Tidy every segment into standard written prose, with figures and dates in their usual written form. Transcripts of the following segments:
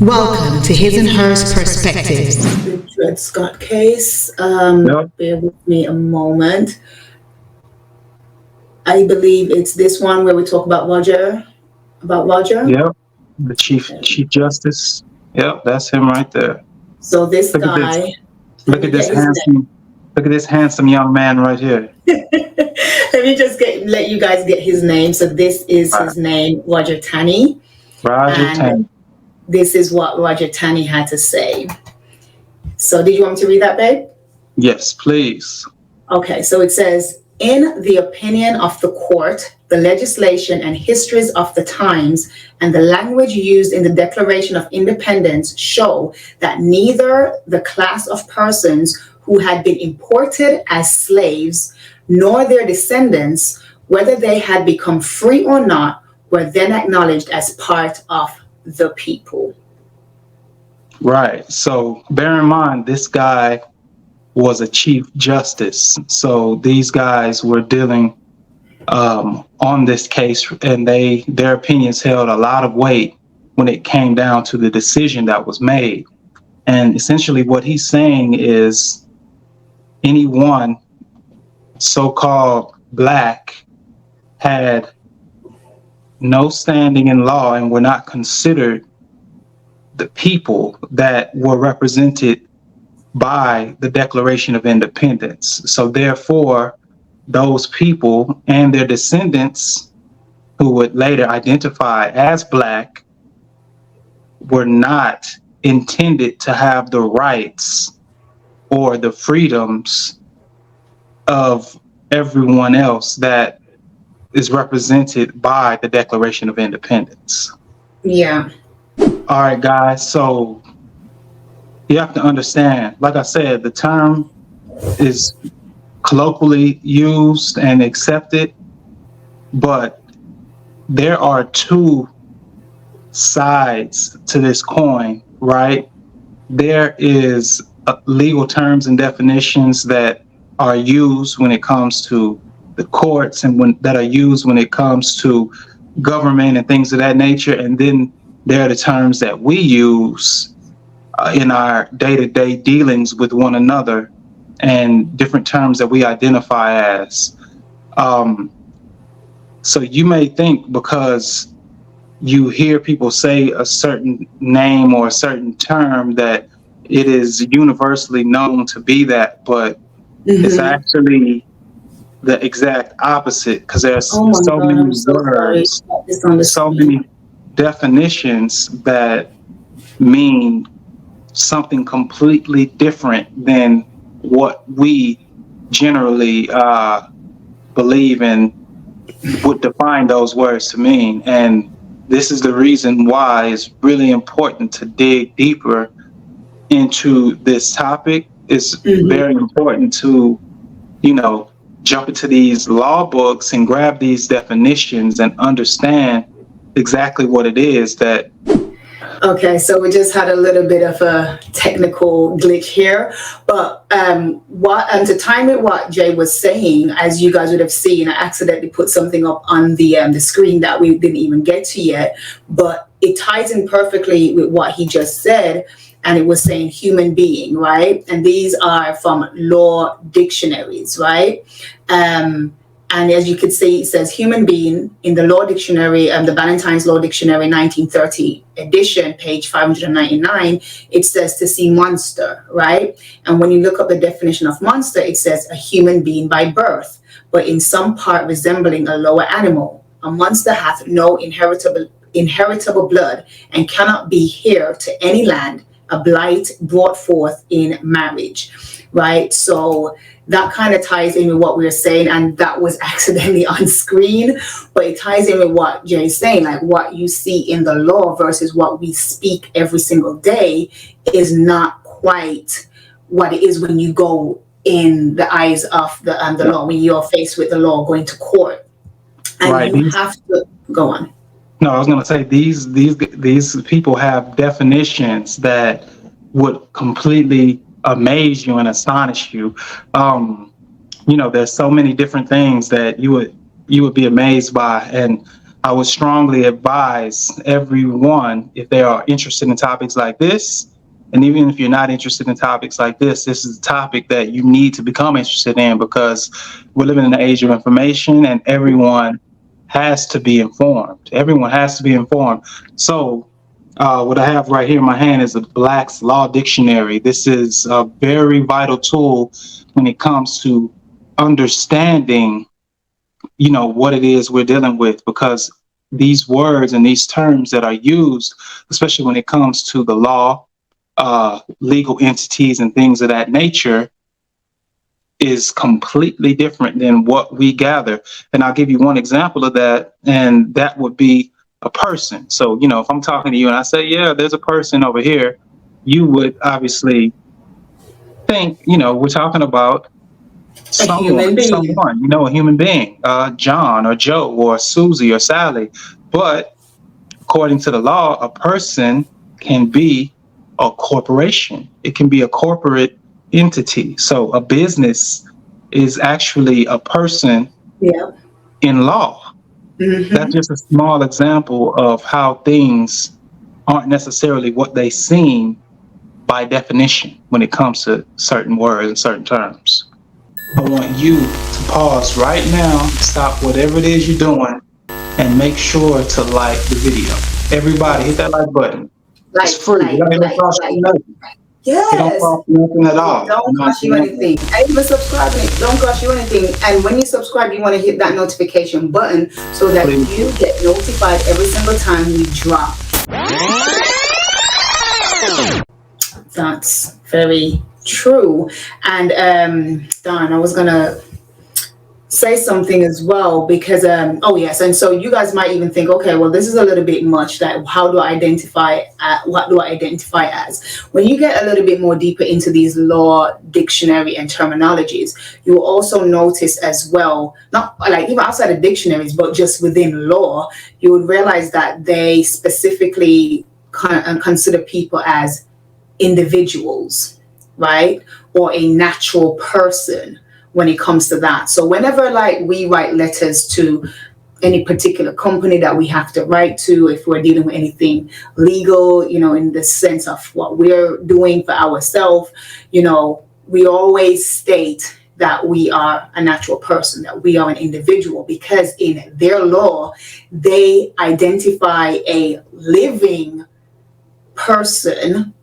Welcome to His and Hers Perspectives. The Dred Scott case. Yep. Bear with me a moment. I believe it's this one where we talk about Roger. Yep. The Chief Justice. Yep, that's him right there. So this Look at this. guy. Look at this handsome. Look at this handsome young man right here. Let me just let you guys get his name. So this is his name, Roger Taney. Roger Taney. This is what Roger Taney had to say. So did you want me to read that, babe? Yes, please. Okay, so it says, in the opinion of the court, the legislation and histories of the times and the language used in the Declaration of Independence show that neither the class of persons who had been imported as slaves nor their descendants, whether they had become free or not, were then acknowledged as part of the people. Right. So bear in mind, this guy was a chief justice. So these guys were dealing on this case, and their opinions held a lot of weight when it came down to the decision that was made. And essentially what he's saying is anyone so-called black had no standing in law and were not considered the people that were represented by the Declaration of Independence. So therefore, those people and their descendants who would later identify as black were not intended to have the rights or the freedoms of everyone else that is represented by the Declaration of Independence. Yeah. All right, guys. So you have to understand, like I said, the term is colloquially used and accepted, but there are two sides to this coin, right? There is legal terms and definitions that are used when it comes to the courts and that are used when it comes to government and things of that nature. And then there are the terms that we use in our day-to-day dealings with one another and different terms that we identify as. So you may think because you hear people say a certain name or a certain term that it is universally known to be that, but it's actually the exact opposite, because there's so many words, so many definitions that mean something completely different than what we generally believe in would define those words to mean. And this is the reason why it's really important to dig deeper into this topic. It's very important to, jump into these law books and grab these definitions and understand exactly what it is that. Okay, so we just had a little bit of a technical glitch here, but to time it what Jay was saying, as you guys would have seen, I accidentally put something up on the screen that we didn't even get to yet, but it ties in perfectly with what he just said. And it was saying human being, right? And these are from law dictionaries, right? And as you can see, it says human being in the law dictionary, the Ballantyne's Law Dictionary 1930 edition, page 599, it says to see monster, right? And when you look up the definition of monster, it says a human being by birth, but in some part resembling a lower animal. A monster hath no inheritable blood and cannot be heir to any land, a blight brought forth in marriage, right? So that kind of ties in with what we were saying, and that was accidentally on screen, but it ties in with what Jay's saying, like what you see in the law versus what we speak every single day is not quite what it is when you go in the eyes of the law, when you're faced with the law going to court. And right. You have to go on. No, I was going to say these people have definitions that would completely amaze you and astonish you. There's so many different things that you would be amazed by, and I would strongly advise everyone, if they are interested in topics like this, and even if you're not interested in topics like this is a topic that you need to become interested in, because we're living in an age of information and everyone has to be informed. Everyone has to be informed. So what I have right here in my hand is a Black's Law Dictionary. This is a very vital tool when it comes to understanding, what it is we're dealing with, because these words and these terms that are used, especially when it comes to the law, legal entities and things of that nature, is completely different than what we gather. And I'll give you one example of that, and that would be a person. So, if I'm talking to you and I say, yeah, there's a person over here, you would obviously think, we're talking about A human being. a human being, John or Joe or Susie or Sally. But according to the law, a person can be a corporation. It can be a corporate entity. So a business is actually a person Yeah. in law. Mm-hmm. That's just a small example of how things aren't necessarily what they seem by definition when it comes to certain words and certain terms. I want you to pause right now, stop whatever it is you're doing, and make sure to like the video. Everybody, hit that like button. It's free. It don't cost you nothing. Yes. It don't cost you nothing at all. It don't cost you anything. And even subscribing, it don't cost you anything. And when you subscribe, you want to hit that notification button so that you get notified every single time we drop. That's very true. And Don, I was gonna say something as well, because oh yes, and so you guys might even think, okay, well, this is a little bit much. That how do I identify? What do I identify as? When you get a little bit more deeper into these law dictionary and terminologies, you will also notice as well, not like even outside of dictionaries, but just within law, you would realize that they specifically consider people as individuals, right? Or a natural person when it comes to that. So whenever like we write letters to any particular company that we have to write to, if we're dealing with anything legal, in the sense of what we're doing for ourselves, we always state that we are a natural person, that we are an individual, because in their law, they identify a living person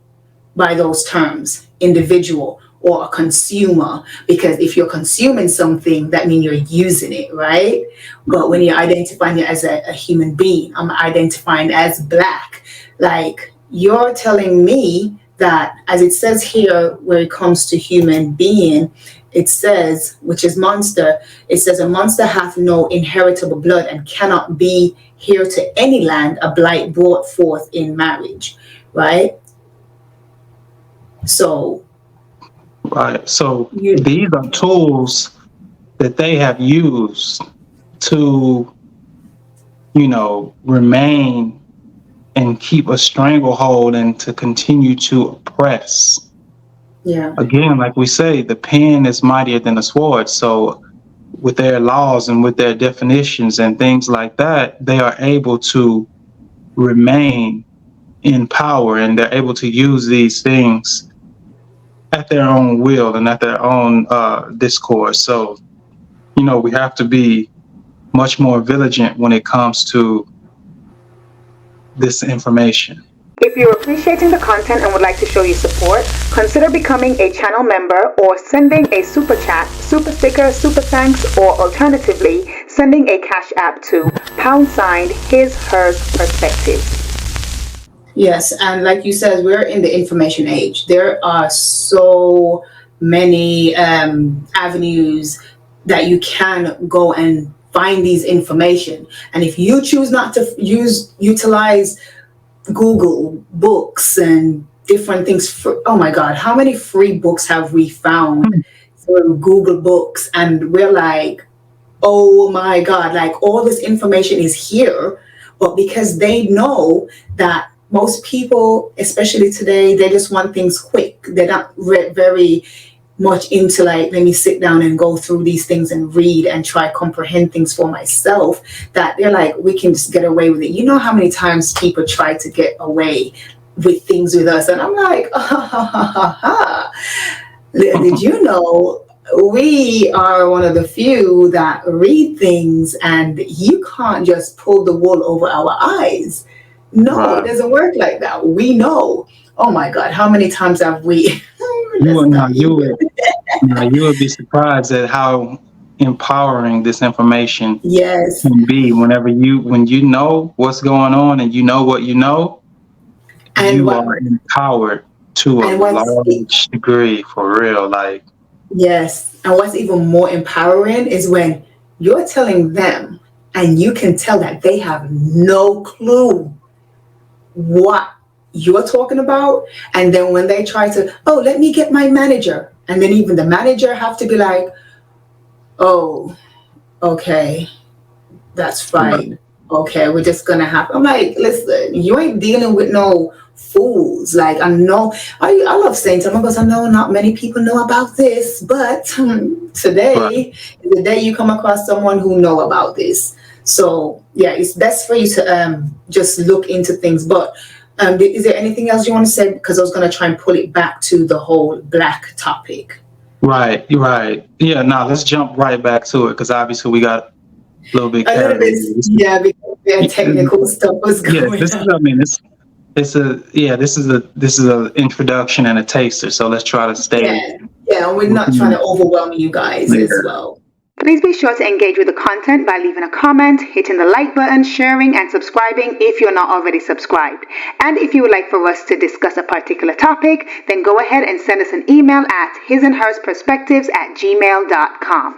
by those terms, individual or a consumer, because if you're consuming something, that means you're using it, right? But when you're identifying it as a human being, I'm identifying as Black, like you're telling me that, as it says here, where it comes to human being, it says, which is monster, it says, a monster hath no inheritable blood and cannot be heir to any land, a blight brought forth in marriage, right? So right. So these are tools that they have used to, remain and keep a stranglehold and to continue to oppress. Yeah. Again, like we say, the pen is mightier than the sword. So with their laws and with their definitions and things like that, they are able to remain in power, and they're able to use these things at their own will and at their own discourse. So, we have to be much more vigilant when it comes to this information. If you're appreciating the content and would like to show your support, consider becoming a channel member or sending a super chat, super sticker, super thanks, or alternatively, sending a cash app to # his, hers, perspectives. Yes, and like you said, we're in the information age. There are so many avenues that you can go and find these information. And if you choose not to utilize Google books and different things, oh my God, how many free books have we found through Google Books? And we're like, oh my God, like all this information is here, but because they know that most people, especially today, they just want things quick. They're not very much into like, let me sit down and go through these things and read and try comprehend things for myself, that they're like, we can just get away with it. You know how many times people try to get away with things with us, and I'm like, did you know we are one of the few that read things, and you can't just pull the wool over our eyes. No, It doesn't work like that. We know. Oh my God, how many times have we? You would be surprised at how empowering this information Yes. can be. When you know what's going on and you know what you know, And you are empowered to a large degree, for real. Like, yes. And what's even more empowering is when you're telling them and you can tell that they have no clue what you're talking about. And then when they try to, oh, let me get my manager. And then even the manager have to be like, oh, okay, that's fine. Okay, we're just gonna have. I'm like, listen, you ain't dealing with no fools. Like, I know, I love saying to them, because I know not many people know about this, but today is the day you come across someone who know about this. So yeah, it's best for you to just look into things. But is there anything else you want to say? Because I was gonna try and pull it back to the whole black topic. Right. Yeah, let's jump right back to it, because obviously we got a little bit carried. Yeah, because technical stuff was going on. This is a introduction and a taster, so let's try to stay. Yeah, and we're not trying to overwhelm you guys as well. Please be sure to engage with the content by leaving a comment, hitting the like button, sharing, and subscribing if you're not already subscribed. And if you would like for us to discuss a particular topic, then go ahead and send us an email at hisandhersperspectives@gmail.com.